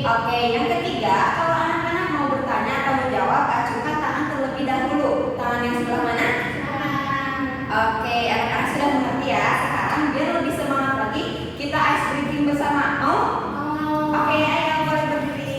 Oke, yang ketiga, kalau anak-anak mau bertanya atau menjawab, acungkan tangan terlebih dahulu. Tangan yang sebelah mana? Oke, anak-anak sudah mengerti ya. Sekarang biar lebih semangat lagi, kita ice breaking bersama. Mau? Oke, ayo boleh berdiri.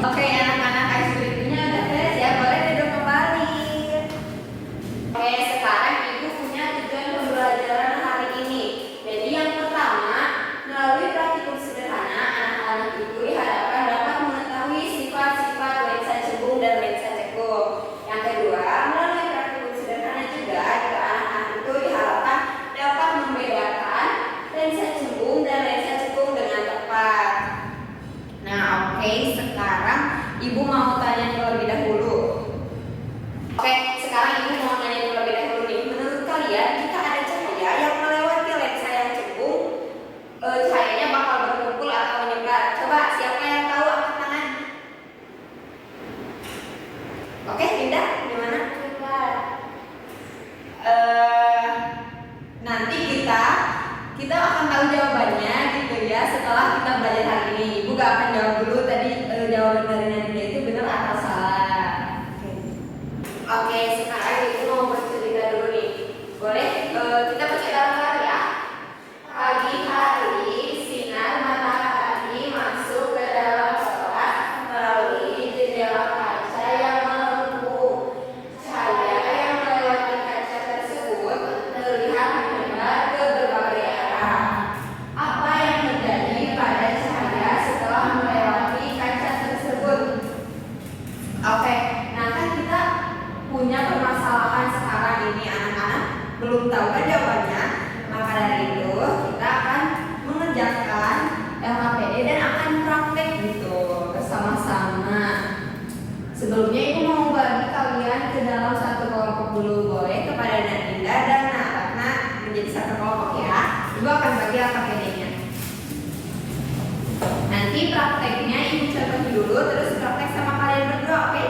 Oke, anak-anak ice breakingnya udah beres ya, boleh duduk kembali. Oke, sekarang ibu punya tujuan pembelajaran hari ini. Jadi yang pertama, melalui praktikum sederhana, anak-anak ibu diharapkan dapat mengetahui sifat-sifat lensa cembung dan lensa cekung. Yang kedua, melalui praktikum sederhana juga anak-anak itu diharapkan dapat membedakan lensa cembung dan lensa cekung dengan tepat. Nah, oke, sekarang ibu mau tanya terlebih dahulu. Oke, sekarang ibu mau tanya terlebih dahulu nih. Menurut kalian, jika ada cahaya yang melewati lensa yang cembung, cahayanya bakal berkumpul atau menyebar? Coba siapa yang tahu angkat tangan? Oke, Dinda, gimana? Nanti kita akan tahu jawabannya gitu ya setelah kita belajar hari ini. Ibu gak akan jawab dulu tadi jawaban dari Dinda itu benar atau salah. Oke, sekarang ibu mau bercerita dulu nih. Boleh? Kita baca bareng-bareng ya. Pagi hari sinar matahari masuk ke dalam kelas melalui jendela kaca yang melengkung. Cahaya yang melewati kaca tersebut terlihat menyebar ke berbagai arah. Apa yang terjadi pada cahaya setelah melewati kaca tersebut? Oke, nah kan kita punya permasalahan sekarang ini, anak-anak belum tahu kan jawabannya. Maka dari itu kita akan mengerjakan LKPD dan akan praktek gitu bersama-sama. Sebelumnya ibu mau bagi kalian ke dalam satu kelompok dulu, boleh kepada Dinda dan Ratna menjadi satu kelompok ya. Ibu akan bagi LKPD-nya. Nanti prakteknya ibu contohin dulu, terus praktek sama kalian berdua, oke?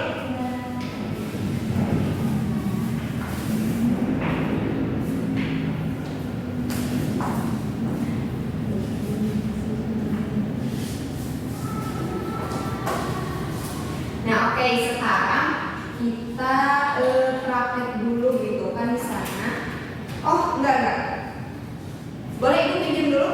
Nah, oke, sekarang kita praktek dulu gitu kan di sana. Oh, enggak. Boleh ibu pinjam dulu?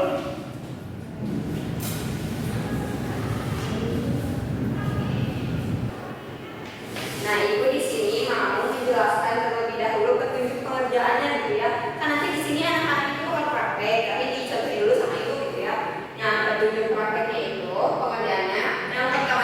Nah, ibu di sini mau menjelaskan terlebih dahulu petunjuk pengerjaannya gitu ya. Kan nanti di sini anak-anak itu kalau praktek, tapi dicontohin dulu sama ibu gitu ya. Nah, petunjuk prakteknya itu pengerjaannya yang pertama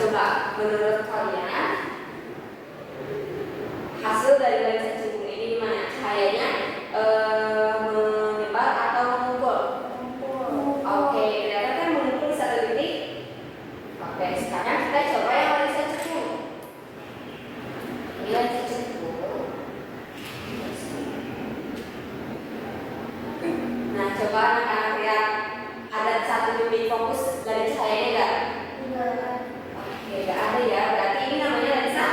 coba menurut kalian hasil dari lensa cembung ini gimana? Cahayanya menyebar atau mengumpul? Oke, ternyata kan mengumpul di satu titik. Oke, sekarang kita coba yang lensa cembung. Ini lensa cembung. Nah, coba anak-anak lihat ada satu titik fokus dari cahayanya enggak? Oke, enggak ada ya. Berarti ini namanya lensa.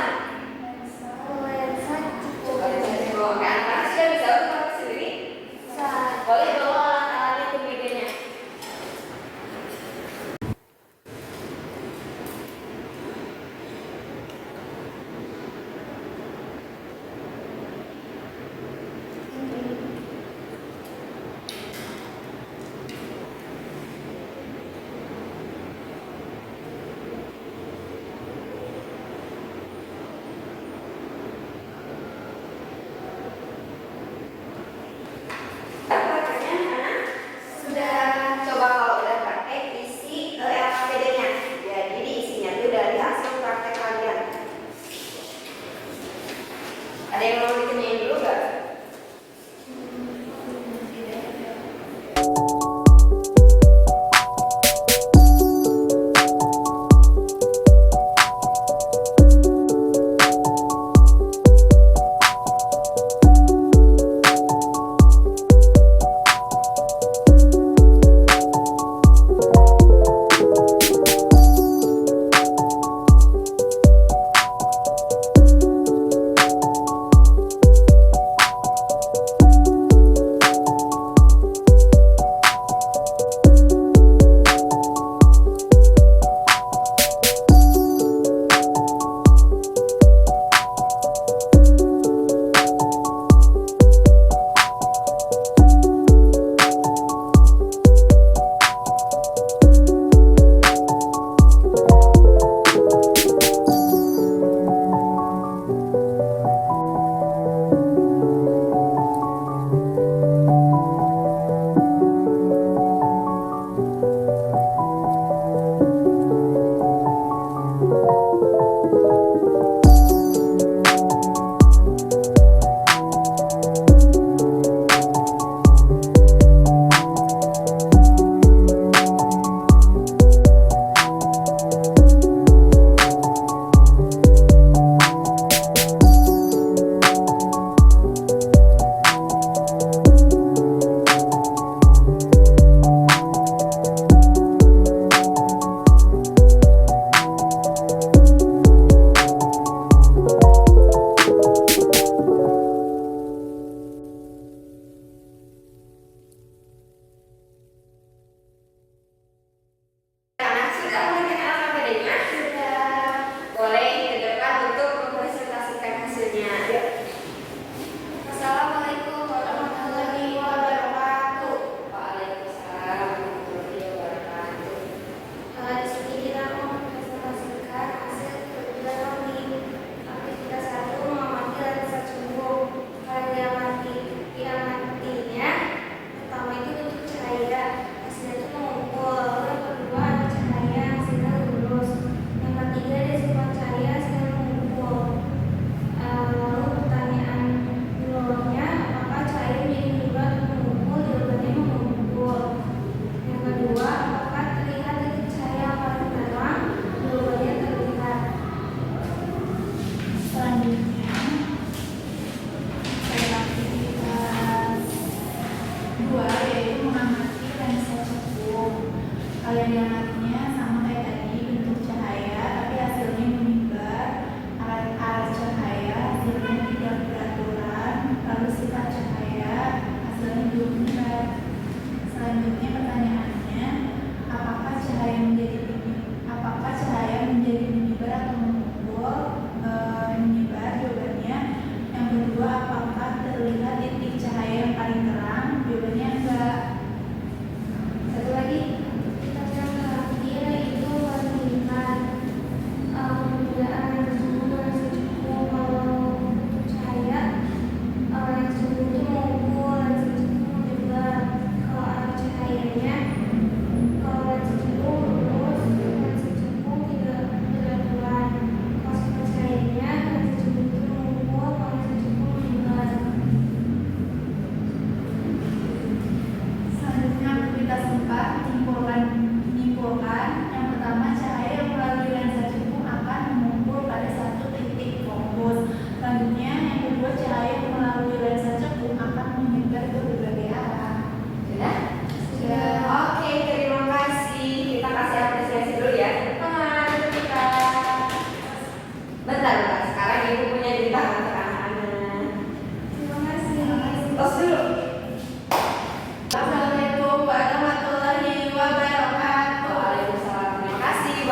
Coba lensa cembung. Kan anak sudah bisa untuk sendiri? Boleh bawa alat-alatnya ke mejanya. Ada yang mau ditanyain dulu nggak?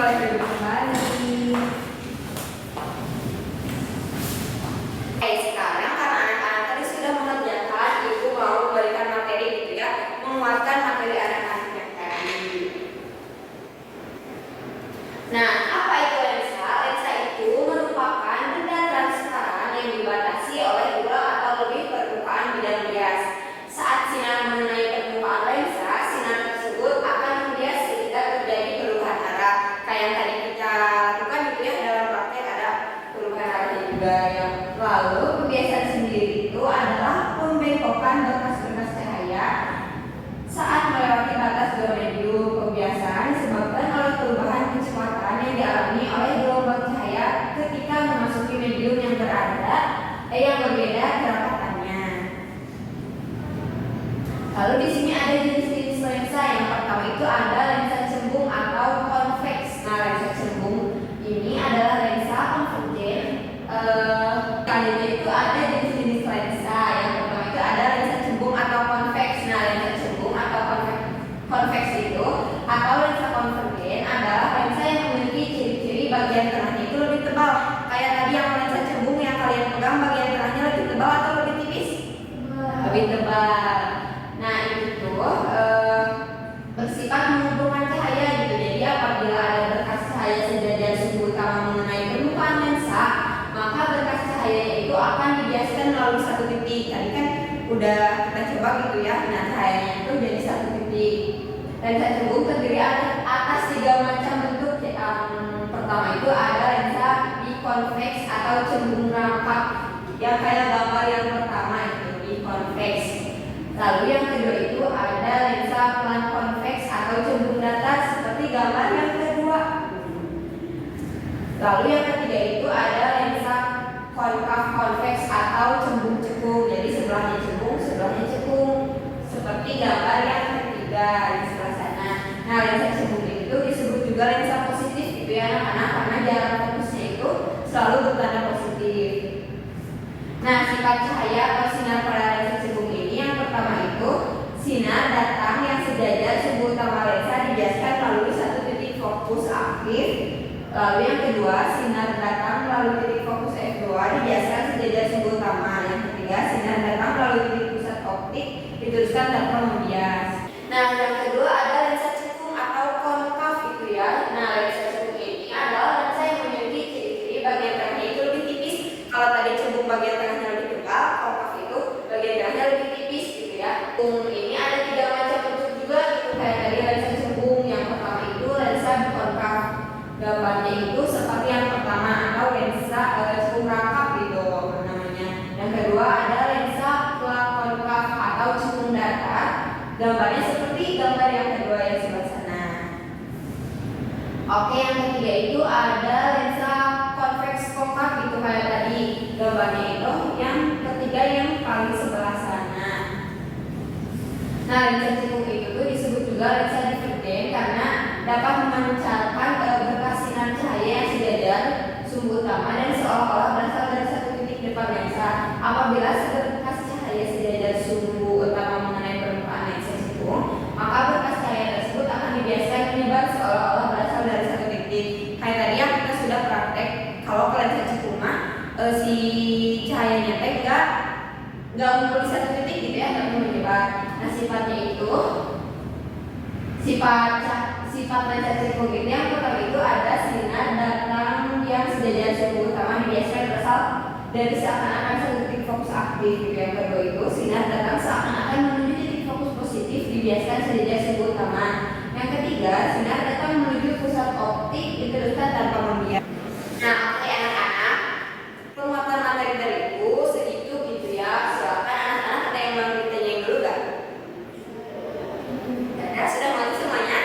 boleh duduk kembali. Oke, sekarang karena anak-anak tadi sudah mengerjakan, ibu mau memberikan materi gitu ya, menguatkan materi anak-anak yang tadi. Nah, apa itu lensa? Lensa itu merupakan benda transparan yang dibatasi oleh dua atau lebih permukaan bidang bias. Saat sinar mengenai permukaan lensa, sinar tersebut akan membias sehingga terjadi perubahan arah. Kayak yang tadi kita lakukan gitu ya, dalam praktek ada perubahan arahnya juga. Yang lalu pembiasan sendiri itu adalah pembengkokan berkas-berkas cahaya saat melewati batas dua medium. Pembiasaan disebabkan oleh perubahan kecepatan yang dialami oleh gelombang cahaya ketika memasuki medium yang berbeda kerapatannya. Lalu di sini ada jenis-jenis lensa. Yang pertama itu ada lensa cembung atau konveks. Nah, lensa cembung ini adalah lensa konvergen. Selanjutnya itu ada jenis-jenis lensa. Yang pertama itu ada lensa cembung atau konveks. Nah, lensa cembung atau konveks itu atau lensa konvergen adalah lensa yang memiliki ciri-ciri bagian tengahnya itu lebih tebal. Kayak tadi yang lensa cembung yang kalian pegang, bagian tengahnya lebih tebal atau lebih tipis? Lebih tebal. Nah, itu tuh bersifat menghubungkan cahaya gitu. Jadi apabila ada berkas cahaya sejajar sumbu utama mengenai permukaan lensa, maka berkas cahaya itu akan dibiaskan melalui satu titik. Tadi kan udah kita coba gitu ya. Nah, cahayanya itu jadi satu titik. Lensa cembung terdiri atas tiga macam bentuk. Pertama itu ada lensa bikonveks atau cembung rangkap, yang kayak gambar yang pertama itu bikonveks. Lalu yang kedua itu ada lensa pelan konveks atau cembung datar seperti gambar yang kedua. Lalu yang ketiga itu ada lensa konkav konveks atau cembung cekung. Jadi sebelahnya cembung, sebelahnya cekung seperti gambar yang ketiga di sebelah sana. Nah, lensa cembung itu disebut juga lensa positif gitu ya anak-anak, karena jarak fokusnya itu selalu bertanda positif. Nah, sifat cahaya atau sinar pada lensa cembung ini yang pertama itu sinar datang yang sejajar sumbu utama lensa dibiaskan melalui satu titik fokus aktif. Lalu yang kedua, sinar datang melalui titik fokus F2 dibiaskan sejajar sumbu utama. Yang ketiga, sinar datang melalui titik pusat optik diteruskan tanpa membias. Nah, yang kedua ada lensa cekung atau konkav itu ya. Nah, lensa cekung ini adalah lensa yang memiliki ciri-ciri bagian tengahnya itu lebih tipis. Kalau tadi cembung bagian tengahnya lebih tebal, konkav itu bagian tengahnya lebih tipis gitu ya. Ini ada tiga macam bentuk juga gitu, kayak tadi lensa cembung. Yang pertama itu lensa bikonkav. Gambarnya itu seperti yang pertama atau lensa cembung rangkap gitu namanya. Yang kedua ada lensa konkav atau cembung datar. Gambarnya seperti gambar yang kedua yang sebelah sana. Oke, yang ketiga itu ada lensa konveks konkav gitu kayak tadi gambarnya itu. Yang ketiga yang paling sebelah sana. Nah, lensa cekung itu tuh disebut juga lensa divergen karena dapat memancarkan berkas sinar cahaya yang sejajar sumbu utama dan seolah-olah berasal dari satu titik depan lensa. Apabila berkas cahaya sejajar sumbu utama mengenai permukaan lensa cekung, maka berkas cahaya tersebut akan dibiaskan menyebar seolah-olah berasal dari satu titik. Kayak tadi yang kita sudah praktek, kalau ke lensa cekung si cahayanya teh nggak ngumpul di satu titik gitu ya, tapi menyebar. Nah, sifatnya itu sifat lensa cekung itu yang pertama itu ada sinar datang yang sejajar sumbu utama dibiaskan berasal dari seakan-akan satu titik fokus aktif gitu. Yang kedua itu sinar datang seakan-akan menuju titik fokus positif dibiaskan sejajar sumbu utama. Yang ketiga, sinar datang menuju pusat optik diteruskan tanpa membias. Nah, oke anak-anak, penguatan materi dari ibu segitu gitu ya. Silakan anak-anak ada yang mau ditanyain dulu gak? Sudah mengerti semuanya?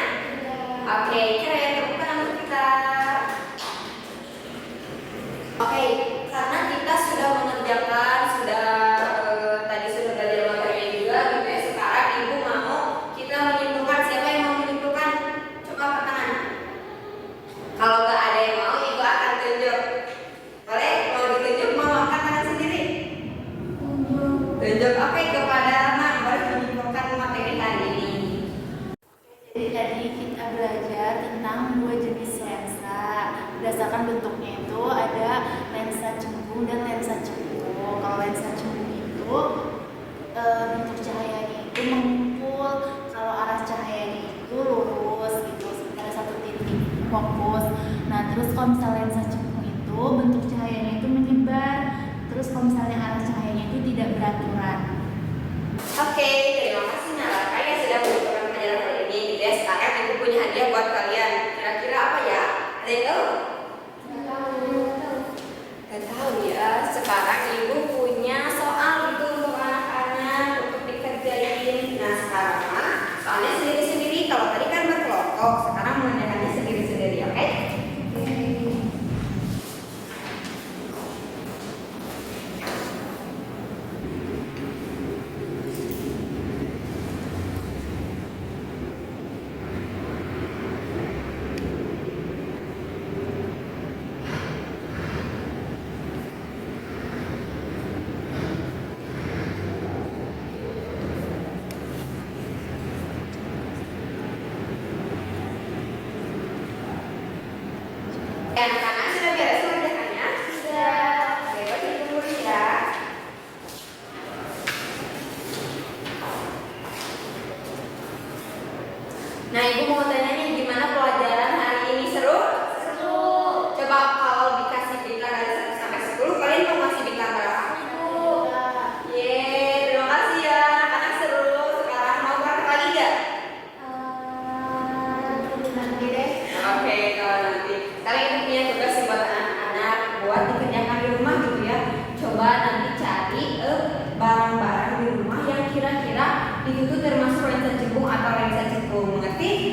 Oke, keren, tepuk tangan untuk kita. Oke, karena kita sudah mengerjakan, tadi sudah belajar materinya juga gitu ya. Sekarang ibu mau kita menyimpulkan. Siapa yang mau menyimpulkan? Coba angkat tangan. Kalau nggak ada yang mau, ibu akan tunjuk. Boleh? Mau ditunjuk, mau angkat tangan sendiri? Tunjuk. Oke, kepada Rama, boleh menyimpulkan materi hari ini. Jadi tadi kita belajar tentang dua jenis lensa. misalkan bentuknya itu ada lensa cembung dan lensa cembung. Kalau lensa cembung itu bentuk cahayanya itu mengumpul, kalau arah cahayanya itu lurus gitu, sekitar satu titik fokus. Nah terus kalau misalnya lensa cembung itu bentuk cahayanya itu menyebar, terus kalau misalnya arah cahayanya itu tidak beraturan. Oke, terima kasih Nalaka yang sudah menonton pelajaran hari ini. Gitu ya, sekarang ibu punya hadiah buat kalian. Kira-kira apa ya? Ada yang tahu? Gak tahu ya. Sekarang ibu punya soal gitu untuk anak-anak untuk dikerjain. Nah sekarang soalnya sendiri-sendiri. Kalau tadi kan berkelompok, sekarang mengerjakannya sendiri-sendiri, oke? Anak-anak sudah beres mengerjakannya? Sudah. Oke, ditunggu ya. Nah, ibu mau tanya nih, gimana pelajaran hari ini? Seru? Seru. Coba kalau dikasih bintang dari 1 sampai 10, kalian mau ngasih bintang berapa? 10. Yeay, terima kasih ya. Anak-anak seru. Sekarang mau praktek lagi nggak? Nanti deh. Oke, kalau nanti. Sekarang ibu punya tugas buat anak-anak buat dikerjakan di rumah gitu ya. Coba nanti cari barang-barang di rumah yang kira-kira itu tuh termasuk lensa cembung atau lensa cembung. Mengerti?